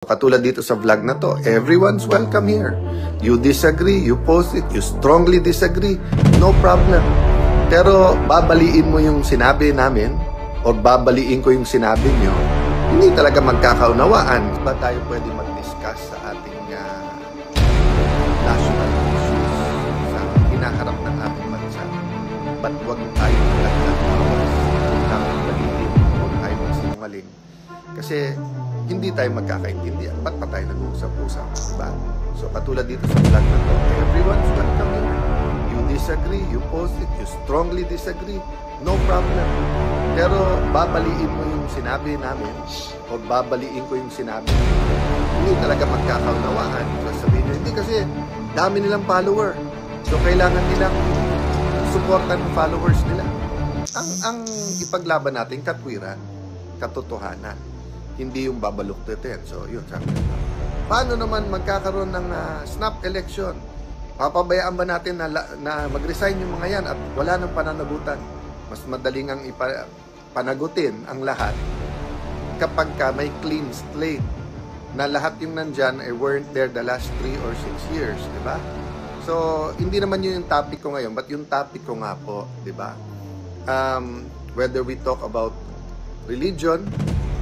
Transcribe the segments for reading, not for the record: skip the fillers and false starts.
Katulad dito sa vlog na to, everyone's welcome here. You disagree, you post it, you strongly disagree, no problem. Pero babaliin mo yung sinabi namin o babaliin ko yung sinabi nyo, hindi talaga magkakaunawaan. Ba tayo pwede mag-discuss sa ating national issues sa hinaharap ng ating bansa? Ba't huwag tayo magkakaunawaan? Huwag tayo magkakaunawaan, huwag tayo magsinungaling. Kasi hindi tayo magkakaintindihan. Ba't pa tayo nag-uusap-usap? Diba? So, katulad dito sa vlog na to, everyone's welcome here. You disagree, you post it, you strongly disagree, no problem. Pero, babaliin mo yung sinabi namin o babaliin ko yung sinabi namin. Hindi talaga magkakaunawaan. Sasabihin nyo, hindi kasi dami nilang follower. So, kailangan nilang supportan ng followers nila. Ang ipaglaban natin, katwiran, katotohanan. Hindi yung babaluktutin. So, yun, sabi nila. Paano naman magkakaroon ng snap election? Papabayaan ba natin na mag-resign yung mga yan at wala nang pananagutan? Mas madaling ang panagutin ang lahat kapag ka may clean slate na lahat yung nandyan ay weren't there the last 3 or 6 years, di ba? So, hindi naman yun yung topic ko ngayon, but yung topic ko nga po, di ba? Whether we talk about religion,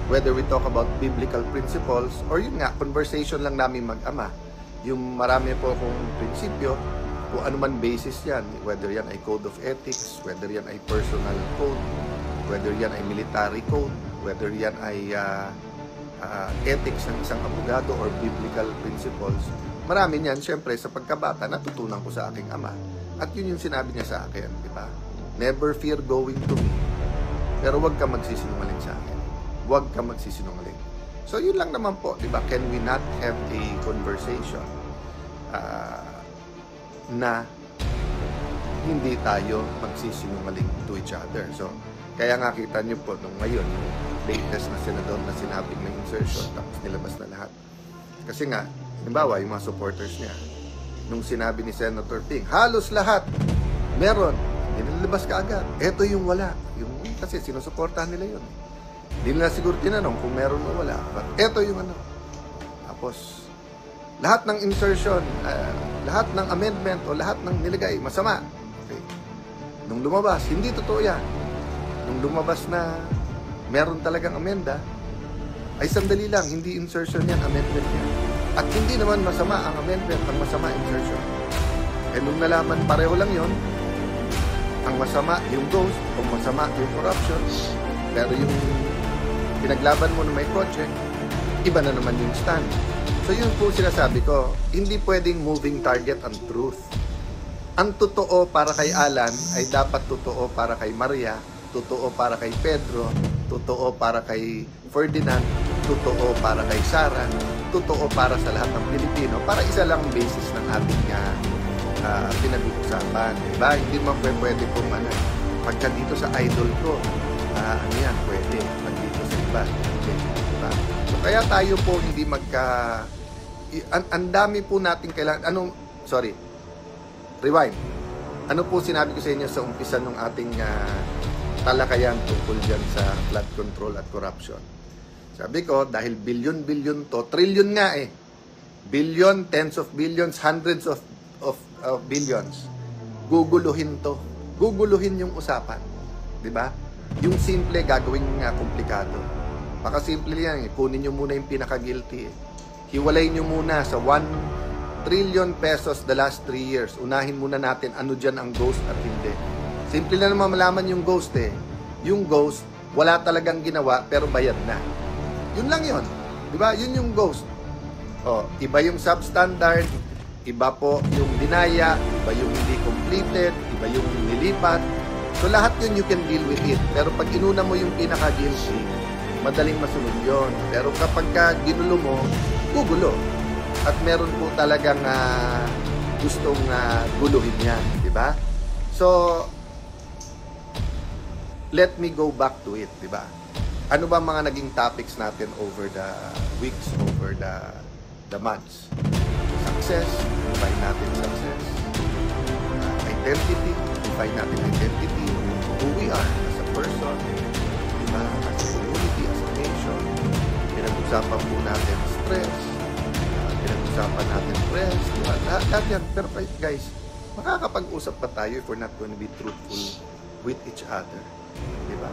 whether we talk about biblical principles, or yun nga, conversation lang namin mag-ama. Yung marami po akong prinsipyo, kung ano man basis yan, whether yan ay code of ethics, whether yan ay personal code, whether yan ay military code, whether yan ay ethics ng isang abogado or biblical principles, marami niyan, syempre, sa pagkabata, natutunan ko sa aking ama. At yun yung sinabi niya sa akin, di ba? Never fear going to me, pero wag ka magsisinungaling sa akin. Huwag ka magsisinungaling. So, yun lang naman po, di ba? Can we not have a conversation na hindi tayo magsisinungaling to each other? So, kaya nga kita nyo po nung ngayon, latest na senador na sinabing may insertion, tapos nilabas na lahat. Kasi nga, halimbawa, yung mga supporters niya, nung sinabi ni Senator Ping, halos lahat, meron, nilabas ka agad. Ito yung wala. Kasi sinusuportahan nila yun. Hindi nila siguro tinanong kung meron o wala. But eto yung ano. Tapos, lahat ng insertion, lahat ng amendment o lahat ng nilagay, masama. Okay. Nung lumabas, hindi totoo yan. Nung lumabas na meron talagang amenda, ay sandali lang, hindi insertion yan, amendment yan. At hindi naman masama ang amendment, ang masama insertion. Eh nung nalaman pareho lang yon, ang masama yung ghost, o masama yung corruption, pero yung pinaglaban mo na may project, iba na naman yung stand. So yun po sinasabi ko, hindi pwedeng moving target ang truth. Ang totoo para kay Alan ay dapat totoo para kay Maria, totoo para kay Pedro, totoo para kay Ferdinand, totoo para kay Sarah, totoo para sa lahat ng Pilipino, para isa lang ang basis ng ating pinag-uusapan. Diba? Hindi man pwede pong pagka dito sa idol ko, ano yan, pwede. Pagdito sa iba. Diba? So, kaya tayo po hindi ang dami po natin kailangan, rewind. Ano po sinabi ko sa inyo sa umpisa ng ating talakayan tungkol dyan sa flood control at corruption? Sabi ko, dahil bilyon-bilyon to, trillion nga eh. Billion, tens of billions, hundreds of billions. Guguluhin to. Guguluhin yung usapan. Diba? Yung simple, gagawin nga komplikado. Baka simple yan eh. Kunin nyo muna yung pinaka-guilty eh. Hiwalay nyo muna sa 1 trillion pesos the last 3 years. Unahin muna natin ano dyan ang ghost at hindi. Simple na naman malaman yung ghost eh. Yung ghost, wala talagang ginawa pero bayad na. Yun lang yun. Diba? Yun yung ghost. O, iba yung substandard, iba po yung dinaya, iba yung hindi completed, iba yung nilipat. So, lahat yun you can deal with it. Pero pag inuna mo yung pinaka-guilty, madaling masunod yun. Pero kapag ka ginulo mo, gugulo. At meron po talagang gustong guluhin yan. Diba? So, let me go back to it. Diba? Ano ba mga naging topics natin over the weeks, over the months? Success, define natin success. Identity, define natin identity, who we are as a person, diba? As a community, as a nation. pinag-usapan po natin stress, pinag-usapan natin stress, diba? Lahat yan. Pero guys, makakapag-usap pa tayo if we're not going to be truthful with each other. Diba?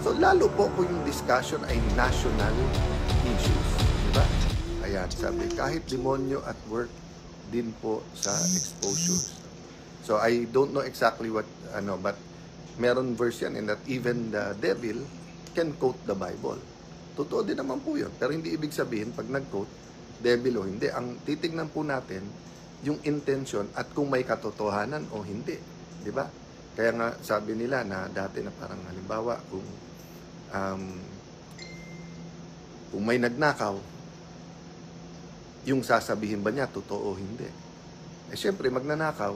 So, lalo po kung yung discussion ay national issues. Diba? Ayan, sabi, kahit demonyo at work din po sa exposures. So, I don't know exactly what, but meron verse yan in that even the devil can quote the Bible. Totoo din naman po yun. Pero hindi ibig sabihin, pag nag-quote, devil o hindi. Ang titignan po natin, yung intention at kung may katotohanan o hindi. Di ba? Kaya nga sabi nila na dati na parang halimbawa, kung may nagnakaw, yung sasabihin ba niya, totoo o hindi? Eh syempre, magnanakaw,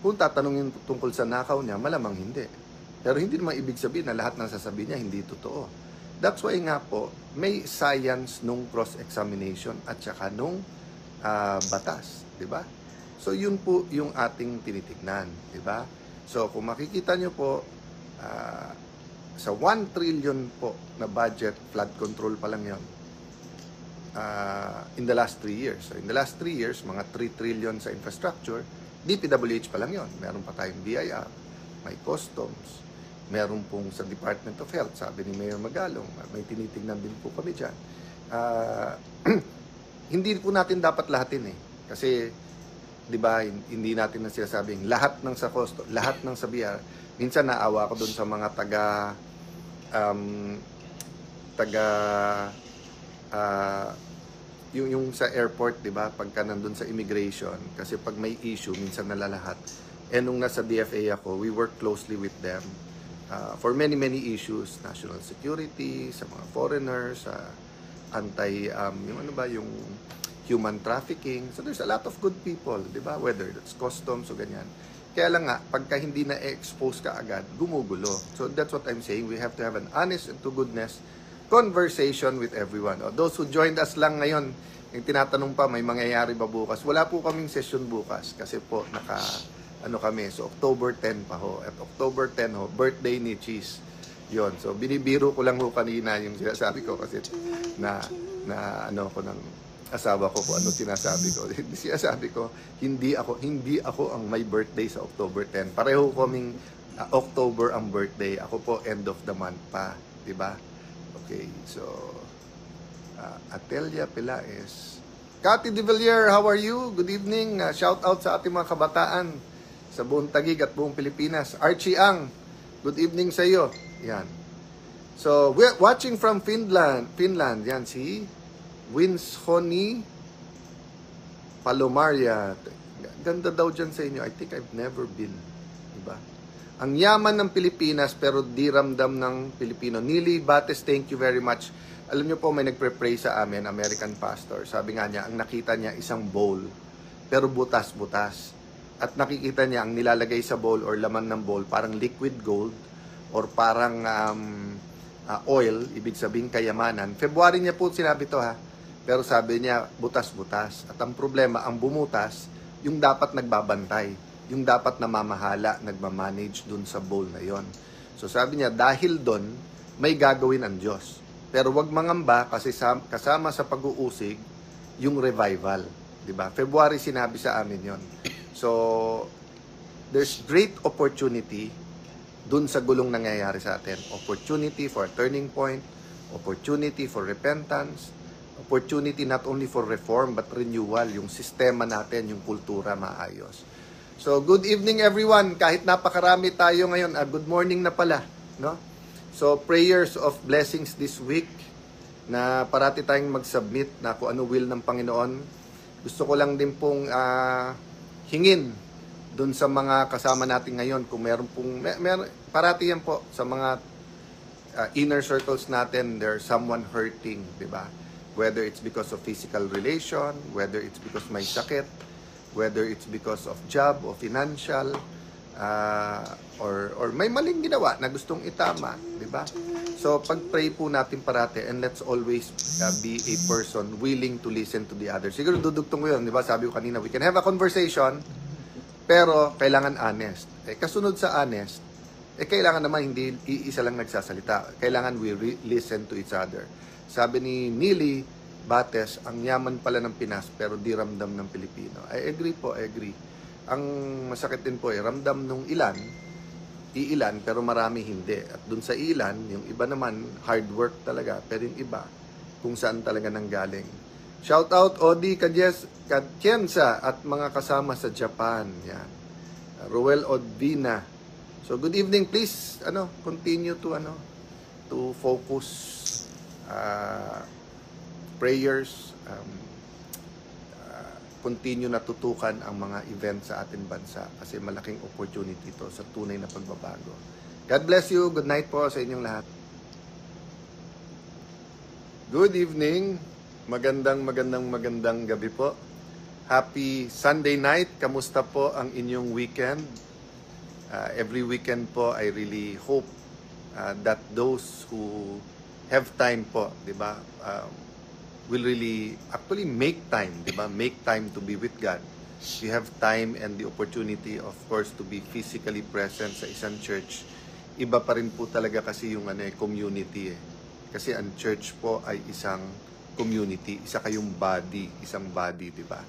kung tatanungin tungkol sa nakaw niya, malamang hindi. Pero hindi naman ibig sabihin na lahat ng sasabihin niya hindi totoo. That's why nga po, may science nung cross-examination at saka nung batas, di ba? So yun po yung ating tinitignan, di ba? So kung makikita nyo po, sa 1 trillion po na budget, flood control pa lang yun, in the last 3 years. So in the last 3 years, mga 3 trillion sa infrastructure, DPWH pa lang yun. Meron pa tayong BIR, may customs, meron pong sa Department of Health, sabi ni Mayor Magalong, may tinitingnan din po kami dyan. Hindi po natin dapat lahatin eh. Kasi, di ba, hindi natin na sinasabing lahat ng sa costo, lahat ng sa BIR. Minsan naawa ko doon sa mga yung sa airport, di ba, pagka nandun sa immigration, kasi pag may issue, minsan nalalahat. Nung nasa DFA ako, we work closely with them for many issues, national security, sa mga foreigners, yung human trafficking. So there's a lot of good people, di ba? Whether it's customs o ganyan. Kaya lang nga, pagka hindi na-expose ka agad, gumugulo. So that's what I'm saying. We have to have an honest and to goodness conversation with everyone. Those who joined us lang ngayon, yung tinatanong pa, may mangyayari ba bukas? Wala po kaming session bukas kasi po kami. So, October 10 pa ho. At October 10 ho, birthday ni Cheese. Yon. So, binibiro ko lang ho kanina yung sinasabi ko kasi ko ng asawa ko kung ano sinasabi ko. Sinasabi ko, hindi ako ang may birthday sa October 10. Pareho kaming October ang birthday. Ako po end of the month pa. Diba? Okay. So, Atelia Pelaez. Cathy De Villiers, how are you? Good evening. Shout out sa ating mga kabataan sa buong Taguig at buong Pilipinas. Archie Ang, good evening sa iyo. Yan. So, we're watching from Finland. Yan, si Winshoni Palomaria. Ganda daw dyan sa inyo. I think I've never been. Diba? Ang yaman ng Pilipinas pero di ramdam ng Pilipino. Nili Bates, thank you very much. Alam nyo po, may nagpre-pray sa amin, American pastor. Sabi nga niya, ang nakita niya isang bowl, pero butas-butas. At nakikita niya, ang nilalagay sa bowl or laman ng bowl, parang liquid gold or parang oil, ibig sabihin kayamanan. February niya po sinabi to ha. Pero sabi niya, butas-butas. At ang problema, ang bumutas, yung dapat nagbabantay. Yung dapat namamahala, nagmamanage dun sa bowl na yon. So sabi niya, dahil dun, may gagawin ang Diyos. Pero wag mangamba kasi kasama sa pag-uusig yung revival, 'di ba? February sinabi sa amin 'yon. So there's great opportunity dun sa gulong nangyayari sa atin. Opportunity for turning point, opportunity for repentance, opportunity not only for reform but renewal, yung sistema natin, yung kultura maayos. So good evening everyone. Kahit napakarami tayo ngayon, good morning na pala, no? So, prayers of blessings this week na parati tayong mag-submit na kung ano will ng Panginoon. Gusto ko lang din pong hingin dun sa mga kasama natin ngayon. Kung meron pong, parati yan po sa mga inner circles natin, there's someone hurting, di ba? Whether it's because of physical relation, whether it's because may sakit, whether it's because of job o financial, or may maling ginawa na gustong itama, di ba? So pag-pray po natin parati and let's always be a person willing to listen to the other. Siguro dudugtong ko yun, di ba? Sabi ko kanina, we can have a conversation pero kailangan honest. Kasunod sa honest, kailangan naman hindi iisa lang nagsasalita. Kailangan we listen to each other. sabi ni Nili Bates, ang yaman pala ng Pinas pero di ramdam ng Pilipino. I agree po, I agree. Ang masakit din po ramdam nung iilan pero marami hindi. At dun sa ilan, yung iba naman hard work talaga, pero yung iba kung saan talaga nanggaling. Shout out Odi Katienza at mga kasama sa Japan. Yan. Roel Odvina. So good evening, please continue to focus prayers, continue na tutukan ang mga event sa ating bansa kasi malaking opportunity ito sa tunay na pagbabago. God bless you. Good night po sa inyong lahat. Good evening. Magandang gabi po. Happy Sunday night. Kamusta po ang inyong weekend? Every weekend po, I really hope that those who have time po, di ba, will really actually make time, di ba? Make time to be with God. You have time and the opportunity, of course, to be physically present sa isang church. Iba pa rin po talaga kasi yung community. Kasi ang church po ay isang community, isa kayong body, isang body, di ba?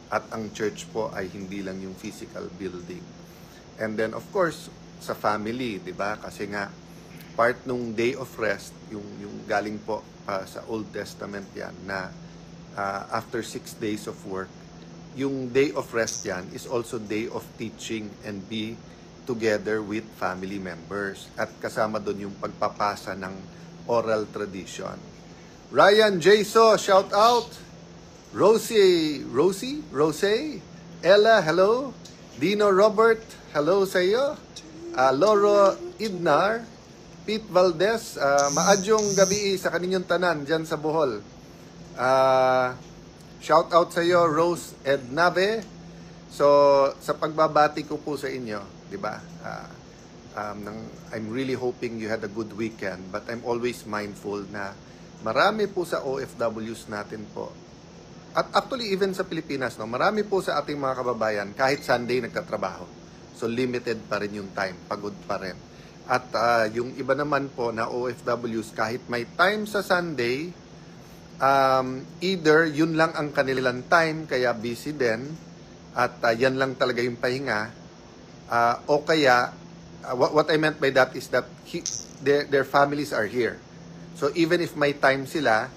At ang church po ay hindi lang yung physical building. And then, of course, sa family, di ba? Kasi nga, part nung day of rest, yung galing po sa Old Testament yan, na after 6 days of work, yung day of rest yan is also day of teaching and be together with family members. At kasama doon yung pagpapasa ng oral tradition. Ryan Jayso, shout out. Rosie, Ella, hello. Dino Robert, hello sa iyo. Loro Idnar, Pete Valdez, maadyong gabi sa kaninyong tanan dyan sa Bohol. Shout out sa iyo, Rose Ednave. So, sa pagbabati ko po sa inyo, di ba? I'm really hoping you had a good weekend, but I'm always mindful na marami po sa OFWs natin po. At actually, even sa Pilipinas, marami po sa ating mga kababayan, kahit Sunday nagtatrabaho. So, limited pa rin yung time, pagod pa rin. At yung iba naman po na OFWs, kahit may time sa Sunday, either yun lang ang kanilang time, kaya busy din, at yan lang talaga yung pahinga, o kaya, what I meant by that is that their families are here. So even if may time sila,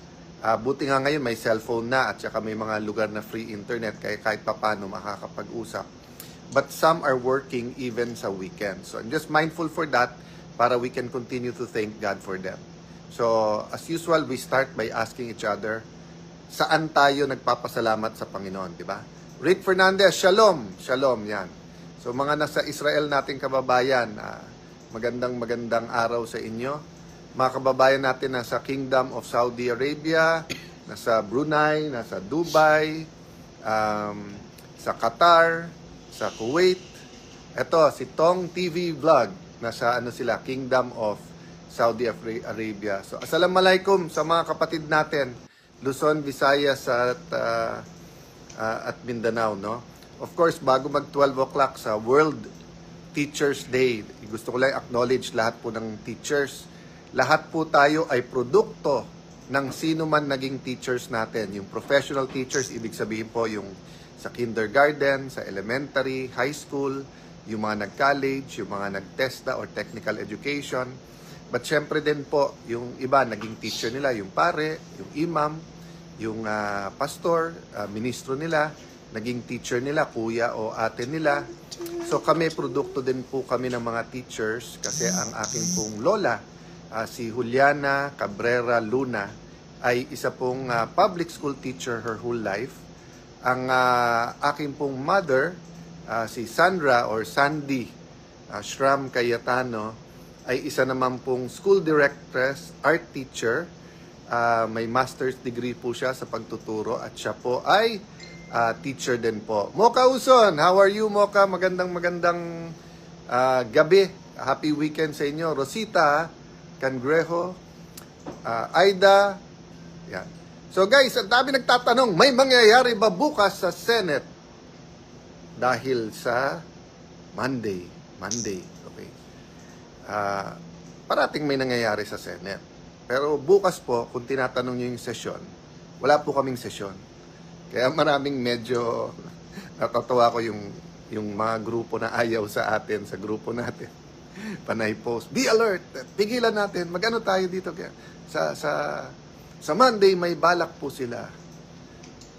buti nga ngayon may cellphone na at saka may mga lugar na free internet, kaya kahit papano makakapag-usap. But some are working even sa weekend. So I'm just mindful for that para we can continue to thank God for them. So as usual, we start by asking each other, saan tayo nagpapasalamat sa Panginoon, di ba? Rick Fernandez, shalom. Shalom, yan. So mga nasa Israel nating kababayan, magandang araw sa inyo. Mga kababayan natin nasa Kingdom of Saudi Arabia, nasa Brunei, nasa Dubai, sa Qatar, sa Kuwait. Ito, si Tong TV Vlog, nasa Kingdom of Saudi Arabia. So, assalamualaikum sa mga kapatid natin, Luzon, Visayas at Mindanao, no? Of course, bago mag 12 o'clock sa World Teachers Day, gusto ko lang acknowledge lahat po ng teachers. Lahat po tayo ay produkto ng sino man naging teachers natin. Yung professional teachers, ibig sabihin po yung sa kindergarten, sa elementary, high school, yung mga nag-college, yung mga nag-TESDA or technical education. But syempre din po, yung iba naging teacher nila, yung pare, yung imam, yung pastor, ministro nila, naging teacher nila, kuya o ate nila. So kami, produkto din po kami ng mga teachers kasi ang aking pong lola, si Juliana Cabrera Luna, ay isa pong public school teacher her whole life. Ang aking pong mother, si Sandra or Sandy Shram Cayetano, ay isa naman pong school directress, art teacher. May master's degree po siya sa pagtuturo at siya po ay teacher din po. Mocha Uson, how are you, Mocha? Magandang gabi. Happy weekend sa inyo. Rosita Cangrejo, Aida. Yan. So guys, ang dami nagtatanong, may mangyayari ba bukas sa Senate? Dahil sa Monday. Okay. Parating may nangyayari sa Senate. Pero bukas po, kung tinatanong nyo yung sesyon, wala po kaming sesyon. Kaya maraming medyo natatawa ko yung mga grupo na ayaw sa atin, sa grupo natin. Panay post, be alert, pigilan natin, mag-ano tayo dito. Kaya sa Monday, may balak po sila.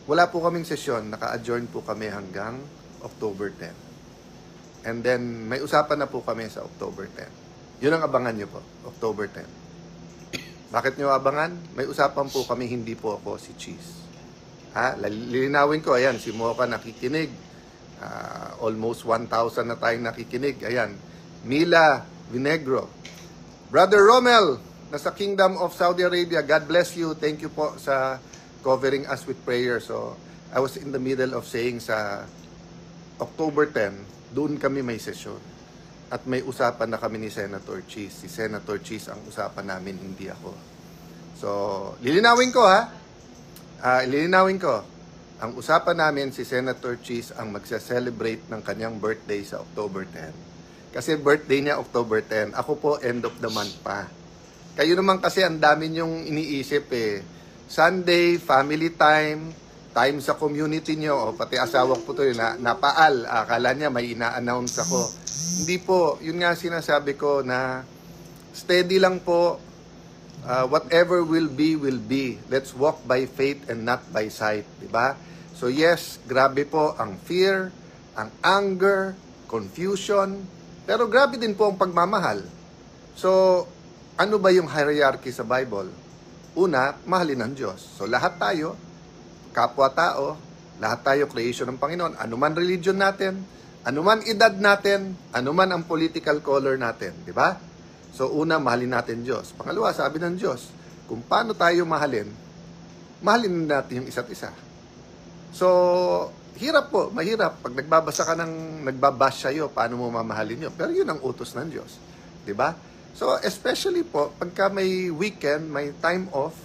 Wala po kaming sesyon, naka-adjourn po kami hanggang October 10. And then, may usapan na po kami sa October 10. Yun ang abangan nyo po, October 10. Bakit nyo abangan? May usapan po kami, hindi po ako si Cheese. Lilinawin ko, ayan, si Mocha nakikinig. Almost 1,000 na tayong nakikinig. Ayan, Mila Vinegro. Brother Romel, nasa Kingdom of Saudi Arabia, God bless you. Thank you po sa covering us with prayer. So, I was in the middle of saying sa October 10, doon kami may sesyon. At may usapan na kami ni Senator Cheese. Si Senator Cheese ang usapan namin, hindi ako. So, lilinawin ko lilinawin ko. Ang usapan namin, si Senator Cheese ang magse-celebrate ng kanyang birthday sa October 10. Kasi birthday niya October 10. Ako po, end of the month pa. Kayo naman kasi ang dami niyong iniisip eh. Sunday, family time, time sa community niyo, o pati asawa ko po to napaal. Akala niya may ina-announce ako. Hindi po, yun nga sinasabi ko na steady lang po. Whatever will be, will be. Let's walk by faith and not by sight. Diba? So yes, grabe po ang fear, ang anger, confusion, pero grabe din po ang pagmamahal. So, ano ba yung hierarchy sa Bible? Una, mahalin ng Diyos. So, lahat tayo, kapwa-tao, lahat tayo creation ng Panginoon. Anuman religion natin, anuman edad natin, anuman ang political color natin. Di ba? So, una, mahalin natin Diyos. Pangalawa, sabi ng Diyos, kung paano tayo mahalin natin yung isa't isa. So, hirap po, mahirap. Pag nagbabash sa'yo, paano mo mamahalin yun? Pero yun ang utos ng Diyos. Di ba? So, especially po, pagka may weekend, may time off,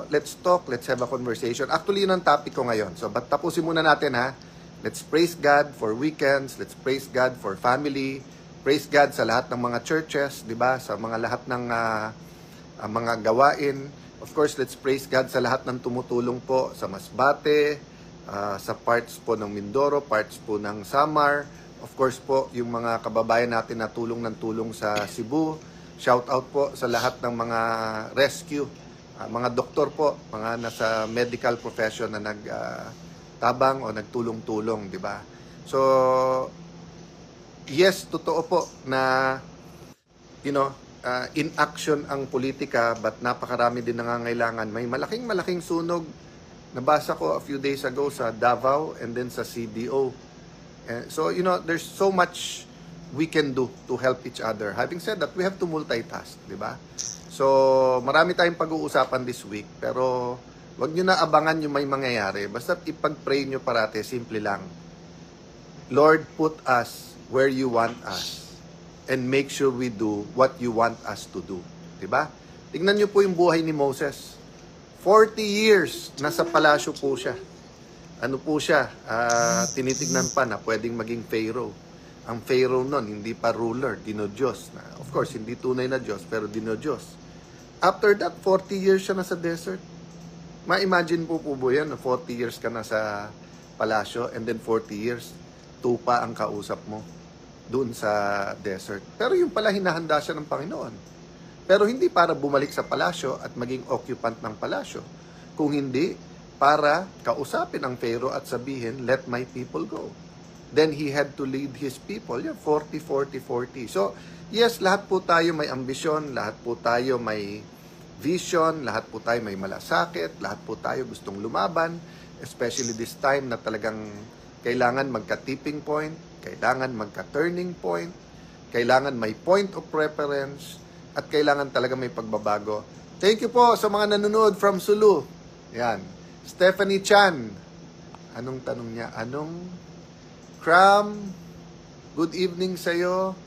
let's talk, let's have a conversation. Actually, yun ang topic ko ngayon. So, but tapusin muna natin ha. Let's praise God for weekends. Let's praise God for family. Praise God sa lahat ng mga churches, di ba? Sa mga lahat ng mga gawain. Of course, let's praise God sa lahat ng tumutulong po sa Masbate, sa parts po ng Mindoro, parts po ng Samar. Of course po, yung mga kababayan natin na tulong ng tulong sa Cebu. Shout out po sa lahat ng mga rescue, mga doktor po, mga nasa medical profession na nagtabang o nagtulong-tulong, di ba? So, yes, totoo po na, in action ang politika, but napakarami din nangangailangan. May malaking sunog. Nabasa ko a few days ago sa Davao and then sa CDO. So, there's so much we can do to help each other. Having said that, we have to multitask, di ba? So, marami tayong pag-uusapan this week, pero wag nyo na abangan yung may mangyayari. Basta ipag-pray nyo parate, simple lang. Lord, put us where you want us and make sure we do what you want us to do. Di ba? Tingnan nyo po yung buhay ni Moses. 40 years, nasa palasyo po siya. Ano po siya? Tinitignan pa na pwedeng maging Pharaoh. Ang Pharaoh nun, hindi pa ruler, dino-Diyos. Of course, hindi tunay na Diyos, pero dino-Diyos. After that, 40 years siya nasa desert. Ma-imagine po yan, 40 years ka na sa palasyo, and then 40 years, tupa ang kausap mo doon sa desert. Pero yung pala, hinahanda siya ng Panginoon. Pero hindi para bumalik sa palasyo at maging occupant ng palasyo. Kung hindi, para kausapin ang Pharaoh at sabihin, let my people go. Then he had to lead his people. 40. So, yes, lahat po tayo may ambisyon, lahat po tayo may vision, lahat po tayo may malasakit, lahat po tayo gustong lumaban, especially this time na talagang kailangan magka-tipping point, kailangan magka-turning point, kailangan may point of preference, at kailangan talaga may pagbabago. Thank you po sa mga nanonood from Sulu. Yan. Stephanie Chan. Anong tanong niya? Cram. Good evening sa'yo.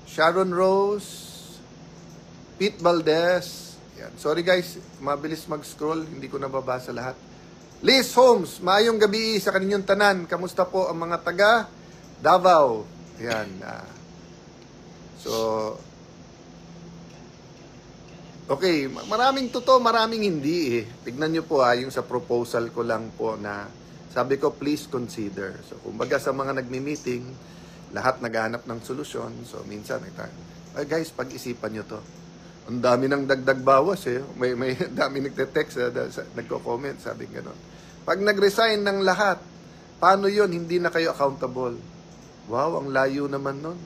Sharon Rose. Pete Valdez. Yan. Sorry guys, mabilis mag-scroll. Hindi ko nababasa lahat. Liz Holmes. Maayong gabi sa kaninyong tanan. Kamusta po ang mga taga Davao? Yan. So, Okay, maraming totoo, maraming hindi eh. Tignan nyo po yung sa proposal ko lang po na sabi ko, please consider. So, kumbaga sa mga nagmi-meeting, lahat naghahanap ng solusyon. So, minsan, ay guys, pag-isipan nyo to. Ang dami ng dagdag bawas eh. May dami nagte-text, nagko-comment, sabi gano'n. Pag nag-resign ng lahat, paano yon? Hindi na kayo accountable. Wow, ang layo naman nun.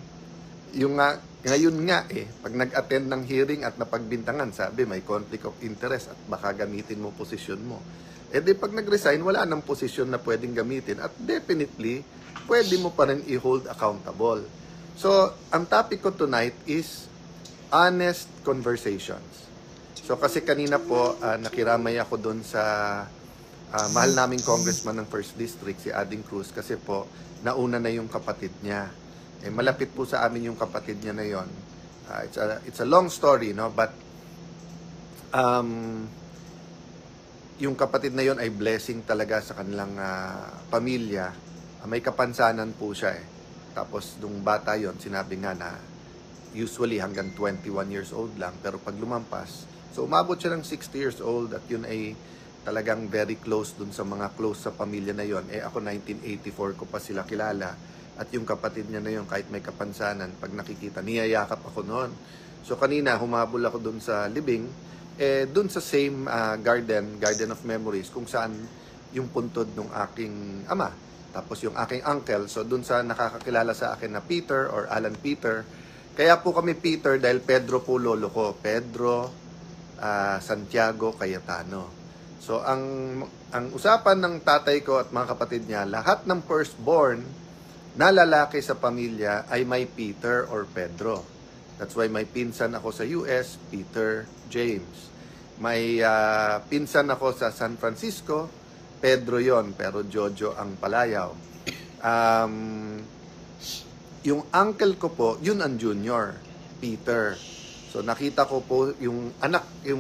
Yung ngayon nga pag nag-attend ng hearing at napagbintangan, sabi may conflict of interest at baka gamitin mo posisyon mo. Di pag nag-resign, wala nang posisyon na pwedeng gamitin at definitely, pwede mo pa rin i-hold accountable. So, ang topic ko tonight is honest conversations. So, kasi kanina po, nakiramay ako doon sa mahal naming congressman ng 1st District, si Ading Cruz, kasi po, nauna na yung kapatid niya. Malapit po sa amin yung kapatid niya na yon. It's a long story, no? But yung kapatid na yon ay blessing talaga sa kanilang pamilya. May kapansanan po siya Tapos nung bata yon, sinabi nga na usually hanggang 21 years old lang, pero pag lumampas, so umabot siya ng 60 years old at yun ay talagang very close dun sa mga close sa pamilya na yon. Ako 1984 ko pa sila kilala. At yung kapatid niya na yun, kahit may kapansanan, pag nakikita, niyayakap ako noon. So kanina, humabol ako dun sa libing, dun sa same garden of memories, kung saan yung puntod ng aking ama. Tapos yung aking uncle, so dun sa nakakakilala sa akin na Peter or Alan Peter. Kaya po kami Peter dahil Pedro po lolo ko. Pedro Santiago Cayetano. So ang usapan ng tatay ko at mga kapatid niya, lahat ng firstborn na lalaki sa pamilya ay may Peter or Pedro. That's why may pinsan ako sa US, Peter James. May pinsan ako sa San Francisco, Pedro yon, pero Jojo ang palayaw. Yung uncle ko po, yun ang junior, Peter. So nakita ko po yung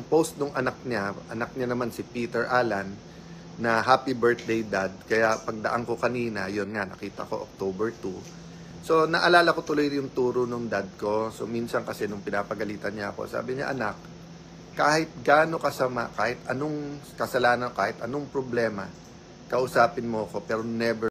post ng anak niya naman si Peter Alan, na happy birthday dad. Kaya pagdaan ko kanina, yon nga, nakita ko October 2. So naalala ko tuloy yung turo ng dad ko. So minsan kasi nung pinapagalitan niya ako, sabi niya, anak, kahit gaano kasama, kahit anong kasalanan, kahit anong problema, kausapin mo ko, pero never